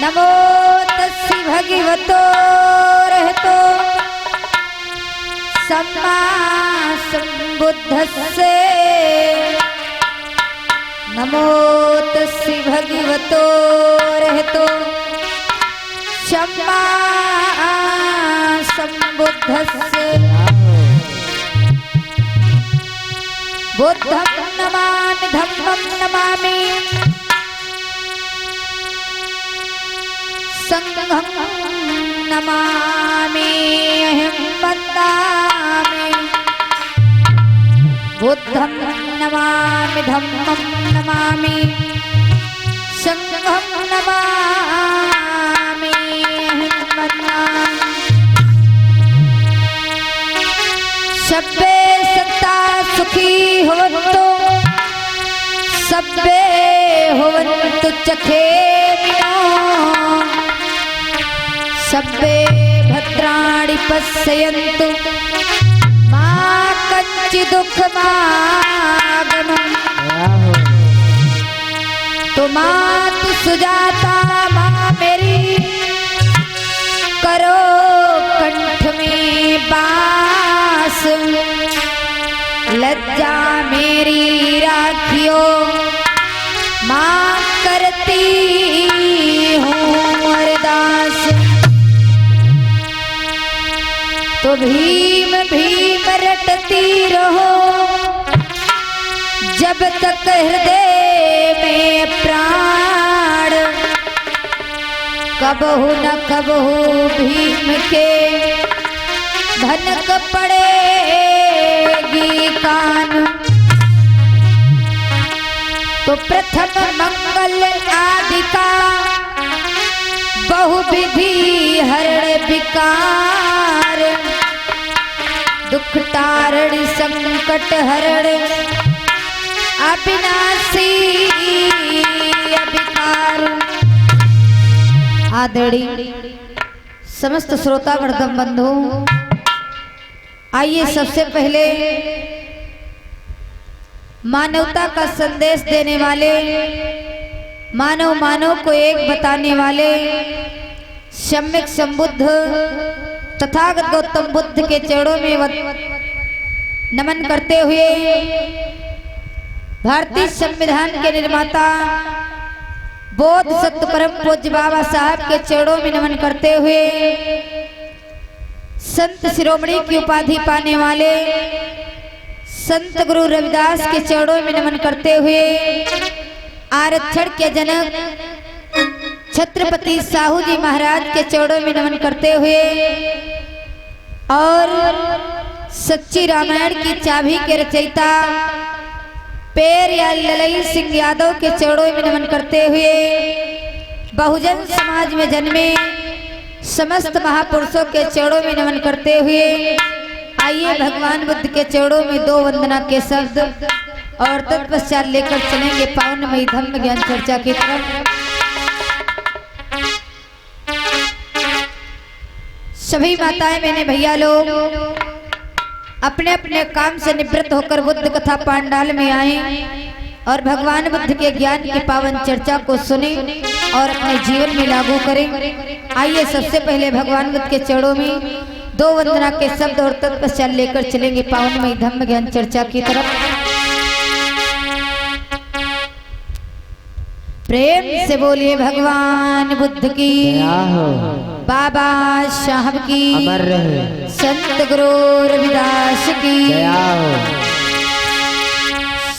नमो तस्सि भगवतो रहतो सम्मा सम्बुद्धस्से नमो तस्सि भगवतो रहतो सम्मा सम्बुद्धस्से बुद्धं नमामि धम्मं नमामि संघं नमामि अहं वन्दामि बुद्धं नमामि धम्मं नमामि संघं नमामि अहं वन्दामि सब्बे सत्ता सुखी होवन्तु सब्बे होवन्तु चखेमिनो सब्बे भद्राणि पश्यन्तु मा कञ्चित् दुःखमागमम् तो मातु सुजाता माँ मेरी करो कंठ में बास लज्जा मेरी राखियो माँ करती हूँ अरदास तो भीम भीम रटती रहो जब तक हृदय में प्राण कबहू न कबहू भीम के भनक पड़ेगी कान तो प्रथम मंगल आदि का बहुविधि हरण विकार दुख तारण संकट हरण अविनाशी अभिकार। आदरणीय समस्त श्रोतागण बंधु, आइए सबसे पहले मानवता का संदेश देने वाले मानव को एक बताने वाले सम्यक संबुद्ध तथागत गौतम बुद्ध के चरणों में नमन करते हुए भारतीय संविधान के निर्माता बोध सत्य परम पूज्य बाबा साहब के चरणों में नमन करते हुए संत शिरोमणि की उपाधि पाने वाले संत गुरु रविदास के चरणों में नमन करते हुए आरक्षण के जनक छत्रपति साहू जी महाराज के चरणों में नमन करते हुए और सच्ची रामायण की चाबी के रचयिता पेरियार ललई सिंह यादव के चरणों में नमन करते हुए बहुजन समाज में जन्मे समस्त महापुरुषों के चरणों में नमन करते हुए आइए भगवान बुद्ध के चरणों में दो वंदना के शब्द और तत्पश्चात लेकर चलेंगे पावनमयी धम्म ज्ञान चर्चा की तरफ। सभी माताएं बहनें भैया लोग अपने अपने काम से निवृत्त होकर बुद्ध कथा पांडाल में आए और भगवान बुद्ध के ज्ञान की पावन चर्चा को सुने और अपने जीवन में लागू करें। आइए सबसे पहले भगवान बुद्ध के चरणों में दो वंदना के शब्द और तत्पश्चात लेकर चलेंगे पावनमयी धम्म ज्ञान चर्चा की तरफ। प्रेम से बोलिए भगवान बुद्ध की, बाबा साहब की, अमर रहे, संत गुरु रविदास की।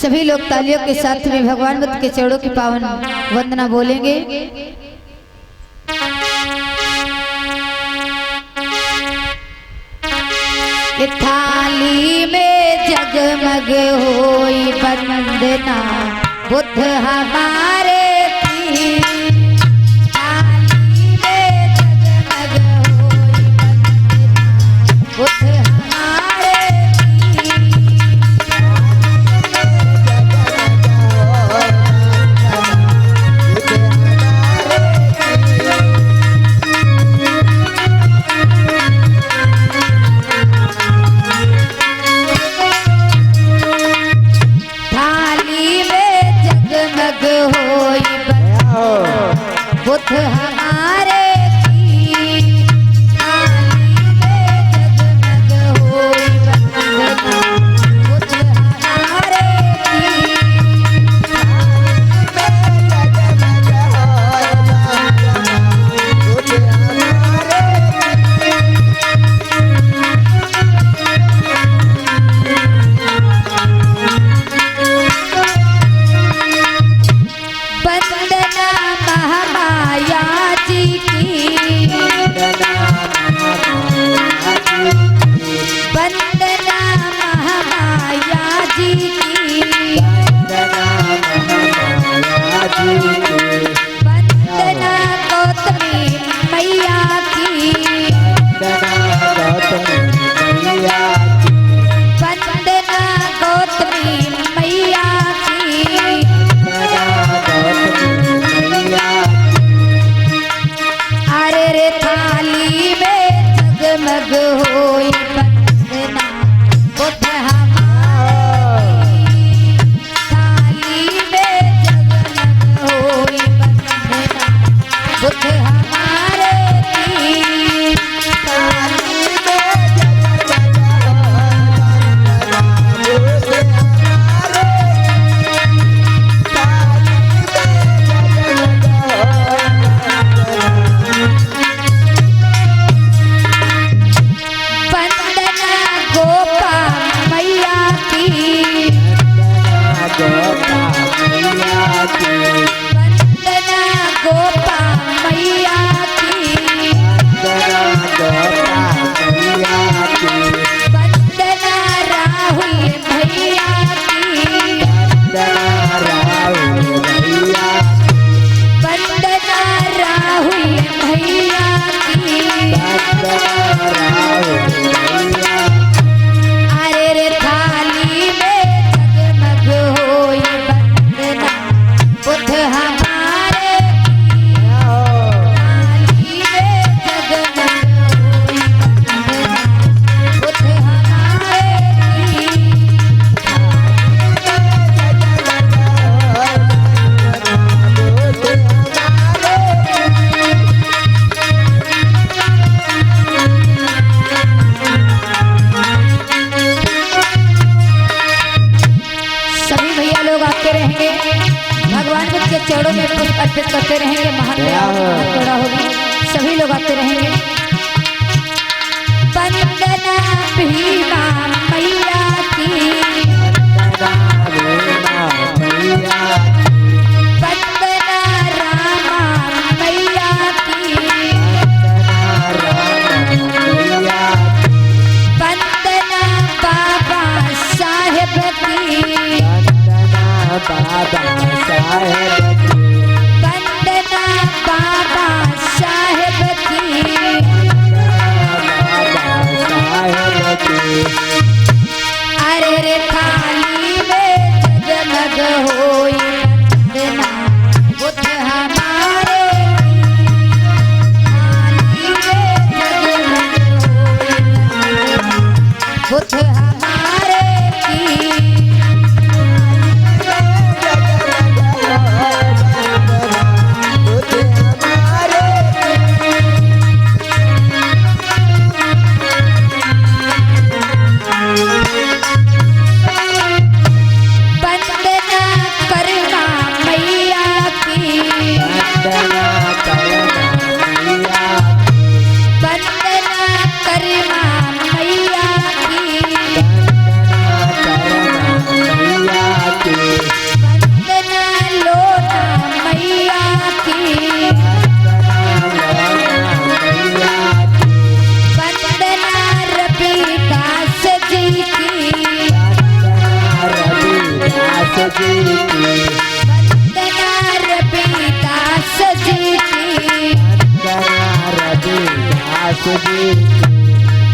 सभी लोग तालियों के साथ में भगवान बुद्ध के चरणों की पावन वंदना बोलेंगे। थाली में जगमग होई वंदना बुद्ध हमारे की। थाली में जगमग होई वंदना बुद्ध हमारे की। थाली में जगमग रे थाली में जगमग होई वंदना बुध हमारी, थाली में जगमग होई वंदना बुध हमारे की, थाली में चरणों में पुष्प अर्पित करते रहेंगे। महान थोड़ा होगी, सभी लोग आते रहेंगे। वंदना भीमा मैया की, वंदना रामा मैया की, वंदना बाबा साहेब की, बाबा साहेब वंदना बाबा साहेब की, अरे रे थाली में जगमग होई वंदना बुध हमारे, थाली में जगमग होई वंदना बुध हमारे की,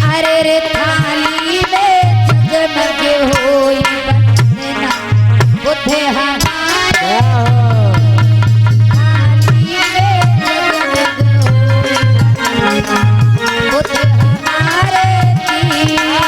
अरे रे थाली में जगमग होई वंदना बुध हमारे, थाली में जगमग होई वंदना बुध हमारे की,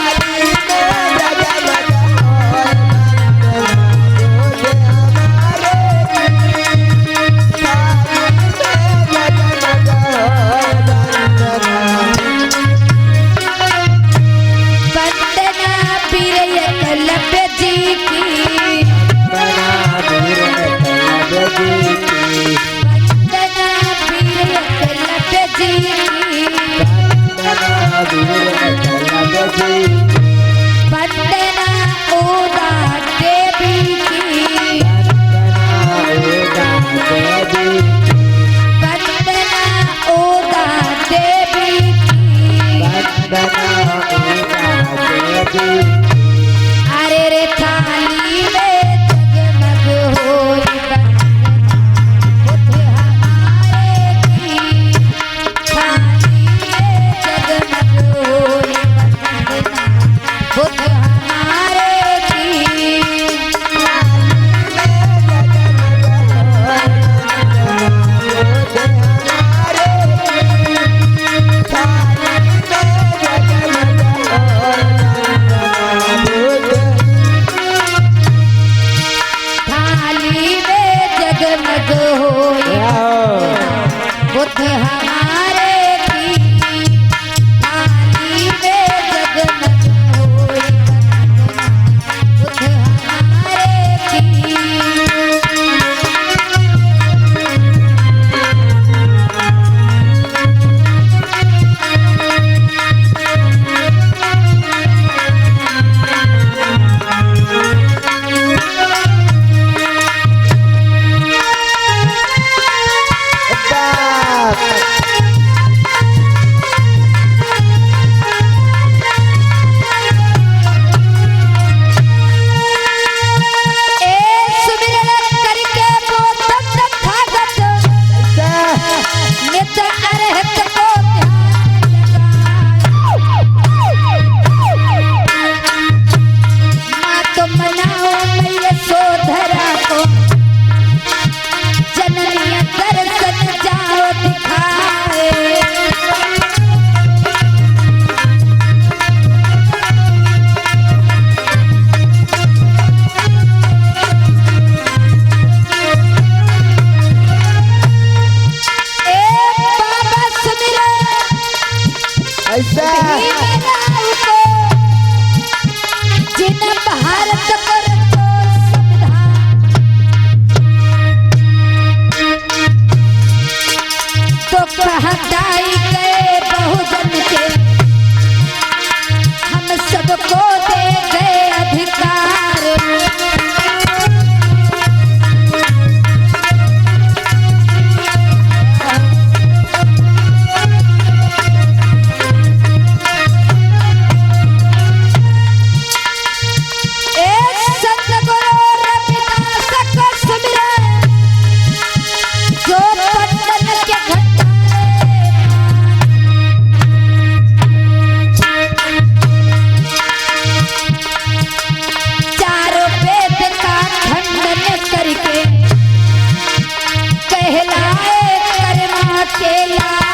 बुद्ध हमारे की थाली में जगमग होए बुद्ध हमारे की। हटाई गए बहुजन के हम सबको दे गए अधिकार। एक संत गुरु रविदास को सुमिरन जो पट्टन के घंटा करके कहलाए कर्मा केला।